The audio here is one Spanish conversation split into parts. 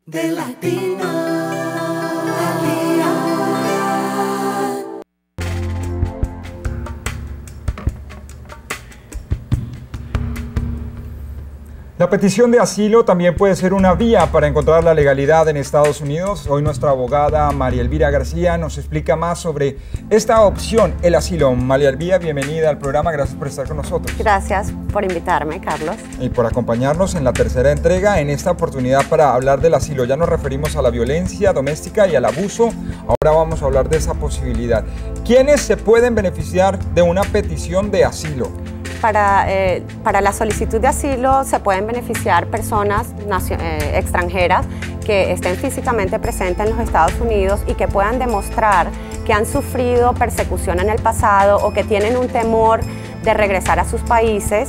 De Latino al día. La petición de asilo también puede ser una vía para encontrar la legalidad en Estados Unidos. Hoy nuestra abogada María Elvira García nos explica más sobre esta opción, el asilo. María Elvira, bienvenida al programa, gracias por estar con nosotros. Gracias por invitarme, Carlos. Y por acompañarnos en la tercera entrega, en esta oportunidad para hablar del asilo. Ya nos referimos a la violencia doméstica y al abuso, ahora vamos a hablar de esa posibilidad. ¿Quiénes se pueden beneficiar de una petición de asilo? Para la solicitud de asilo se pueden beneficiar personas extranjeras que estén físicamente presentes en los Estados Unidos y que puedan demostrar que han sufrido persecución en el pasado o que tienen un temor de regresar a sus países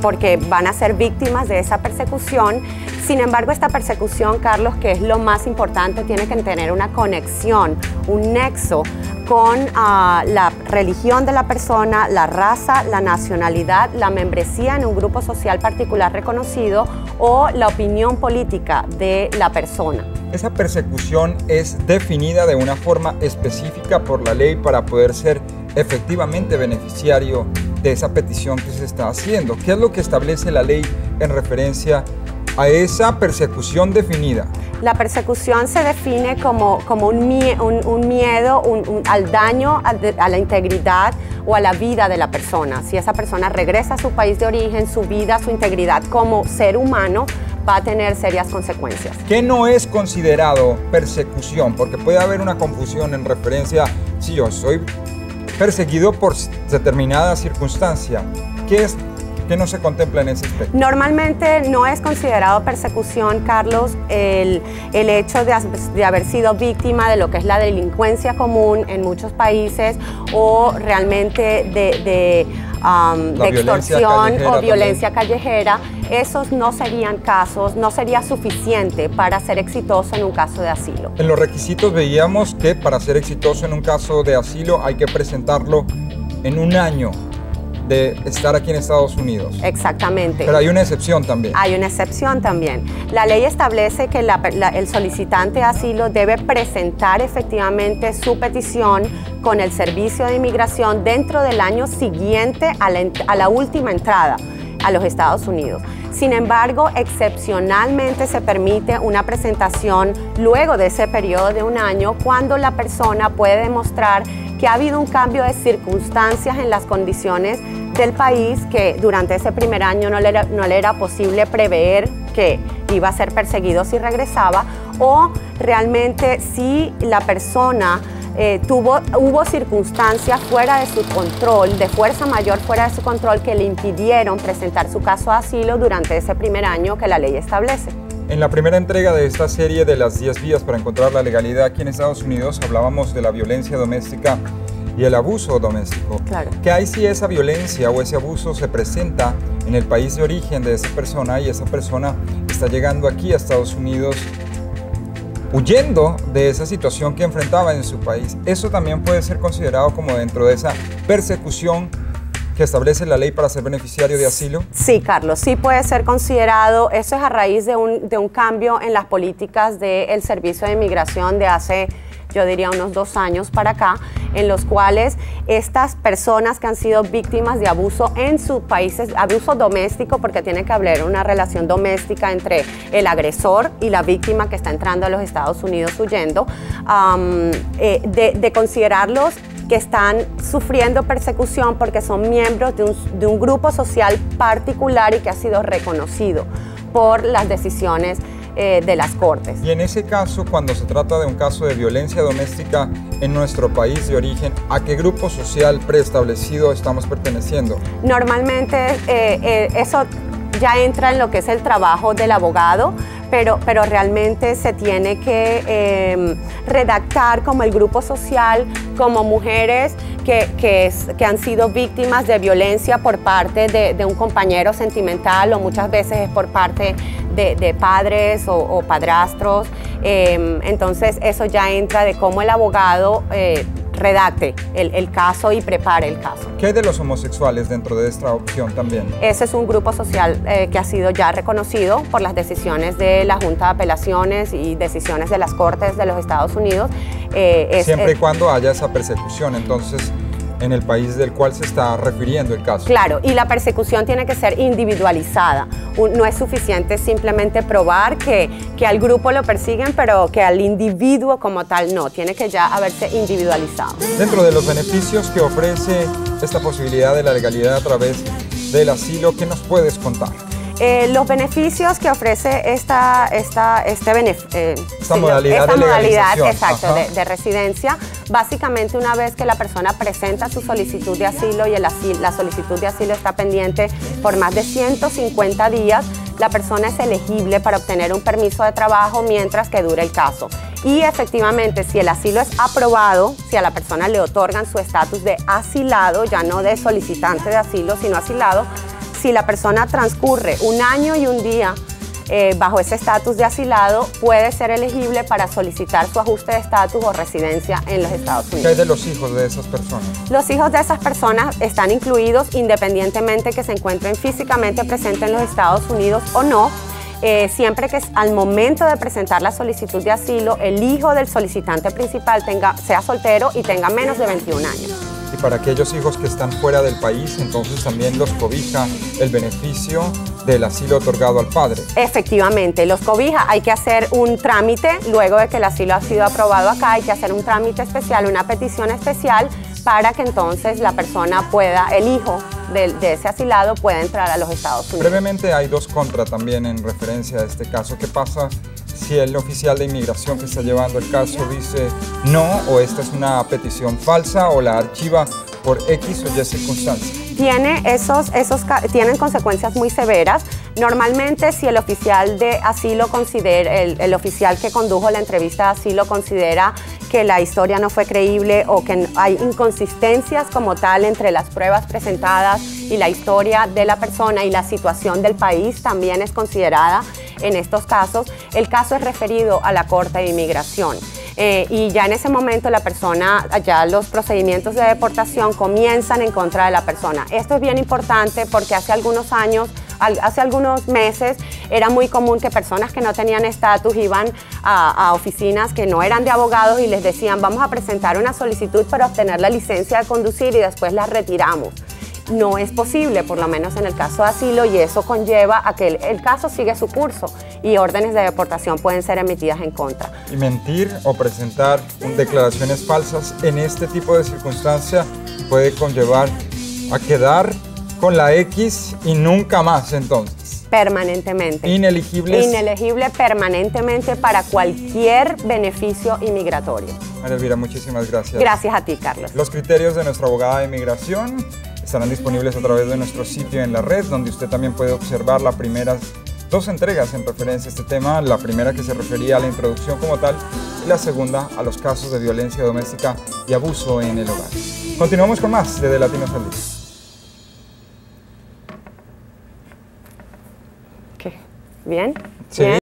porque van a ser víctimas de esa persecución. Sin embargo, esta persecución, Carlos, que es lo más importante, tiene que tener una conexión, un nexo con la religión de la persona, la raza, la nacionalidad, la membresía en un grupo social particular reconocido o la opinión política de la persona. Esa persecución es definida de una forma específica por la ley para poder ser efectivamente beneficiario de esa petición que se está haciendo. ¿Qué es lo que establece la ley en referencia a esa persecución definida? La persecución se define como un miedo al daño a la integridad o a la vida de la persona. Si esa persona regresa a su país de origen, su vida, su integridad como ser humano va a tener serias consecuencias. ¿Qué no es considerado persecución? Porque puede haber una confusión en referencia, si yo soy perseguido por determinada circunstancia, ¿qué no se contempla en ese aspecto? Normalmente no es considerado persecución, Carlos, el hecho de haber sido víctima de lo que es la delincuencia común en muchos países o realmente de extorsión o violencia callejera. Esos no serían casos, no sería suficiente para ser exitoso en un caso de asilo. En los requisitos veíamos que para ser exitoso en un caso de asilo hay que presentarlo en un año de estar aquí en Estados Unidos. Exactamente. Pero hay una excepción también. Hay una excepción también. La ley establece que el solicitante de asilo debe presentar efectivamente su petición con el Servicio de Inmigración dentro del año siguiente a la última entrada a los Estados Unidos. Sin embargo, excepcionalmente se permite una presentación luego de ese periodo de un año cuando la persona puede demostrar que ha habido un cambio de circunstancias en las condiciones del país, que durante ese primer año no le era posible prever que iba a ser perseguido si regresaba, o realmente si la persona hubo circunstancias fuera de su control, de fuerza mayor fuera de su control, que le impidieron presentar su caso de asilo durante ese primer año que la ley establece. En la primera entrega de esta serie de las 10 vías para encontrar la legalidad aquí en Estados Unidos hablábamos de la violencia doméstica y el abuso doméstico. Claro. ¿Qué hay si esa violencia o ese abuso se presenta en el país de origen de esa persona y esa persona está llegando aquí a Estados Unidos huyendo de esa situación que enfrentaba en su país? Eso también puede ser considerado como dentro de esa persecución que establece la ley para ser beneficiario de asilo. Sí, Carlos, sí puede ser considerado. Eso es a raíz de un cambio en las políticas del Servicio de Inmigración de hace, yo diría, unos 2 años para acá, en los cuales estas personas que han sido víctimas de abuso en sus países, abuso doméstico, porque tiene que haber una relación doméstica entre el agresor y la víctima que está entrando a los Estados Unidos huyendo, de considerarlos que están sufriendo persecución porque son miembros de un grupo social particular y que ha sido reconocido por las decisiones de las Cortes. Y en ese caso, cuando se trata de un caso de violencia doméstica en nuestro país de origen, ¿a qué grupo social preestablecido estamos perteneciendo? Normalmente eso ya entra en lo que es el trabajo del abogado, pero realmente se tiene que redactar como el grupo social, como mujeres que han sido víctimas de violencia por parte de un compañero sentimental, o muchas veces es por parte de padres o padrastros. Entonces eso ya entra de cómo el abogado redacte el caso y prepare el caso. ¿Qué hay de los homosexuales dentro de esta opción también? Ese es un grupo social que ha sido ya reconocido por las decisiones de la Junta de Apelaciones y decisiones de las Cortes de los Estados Unidos. Siempre y cuando haya esa persecución, entonces, en el país del cual se está refiriendo el caso. Claro, y la persecución tiene que ser individualizada. No es suficiente simplemente probar que al grupo lo persiguen, pero que al individuo como tal no. Tiene que ya haberse individualizado. Dentro de los beneficios que ofrece esta posibilidad de la legalidad a través del asilo, ¿qué nos puedes contar? Los beneficios que ofrece esta modalidad exacto, de residencia, básicamente una vez que la persona presenta su solicitud de asilo y la solicitud de asilo está pendiente por más de 150 días, la persona es elegible para obtener un permiso de trabajo mientras que dure el caso. Y efectivamente, si el asilo es aprobado, si a la persona le otorgan su estatus de asilado, ya no de solicitante de asilo, sino asilado, si la persona transcurre un año y un día bajo ese estatus de asilado, puede ser elegible para solicitar su ajuste de estatus o residencia en los Estados Unidos. ¿Qué hay de los hijos de esas personas? Los hijos de esas personas están incluidos independientemente que se encuentren físicamente presentes en los Estados Unidos o no, siempre que al momento de presentar la solicitud de asilo, el hijo del solicitante principal sea soltero y tenga menos de 21 años. Y para aquellos hijos que están fuera del país, entonces también los cobija el beneficio del asilo otorgado al padre. Efectivamente, los cobija. Hay que hacer un trámite, luego de que el asilo ha sido aprobado acá, hay que hacer un trámite especial, una petición especial, para que entonces la persona pueda, el hijo de ese asilado pueda entrar a los Estados Unidos. Brevemente, hay dos contras también en referencia a este caso. ¿Qué pasa si el oficial de inmigración que está llevando el caso dice no, o esta es una petición falsa, o la archiva por X o Y circunstancia? Tienen consecuencias muy severas. Normalmente, si el oficial de asilo considera, el oficial que condujo la entrevista de asilo considera que la historia no fue creíble o que hay inconsistencias como tal entre las pruebas presentadas y la historia de la persona y la situación del país también es considerada en estos casos, el caso es referido a la Corte de Inmigración. Y ya en ese momento ya los procedimientos de deportación comienzan en contra de la persona. Esto es bien importante porque hace algunos meses era muy común que personas que no tenían estatus iban a oficinas que no eran de abogados y les decían vamos a presentar una solicitud para obtener la licencia de conducir y después la retiramos. No es posible, por lo menos en el caso de asilo, y eso conlleva a que el caso sigue su curso y órdenes de deportación pueden ser emitidas en contra. Y mentir o presentar declaraciones falsas en este tipo de circunstancias puede conllevar a quedar con la X y nunca más, entonces. Permanentemente. Inelegibles. Inelegible permanentemente para cualquier beneficio inmigratorio. María Elvira, muchísimas gracias. Gracias a ti, Carlos. Los criterios de nuestra abogada de inmigración estarán disponibles a través de nuestro sitio en la red, donde usted también puede observar las primeras dos entregas en referencia a este tema, la primera que se refería a la introducción como tal y la segunda a los casos de violencia doméstica y abuso en el hogar. Continuamos con más de Latinos al Día. ¿Qué? ¿Bien? Sí. ¿Bien?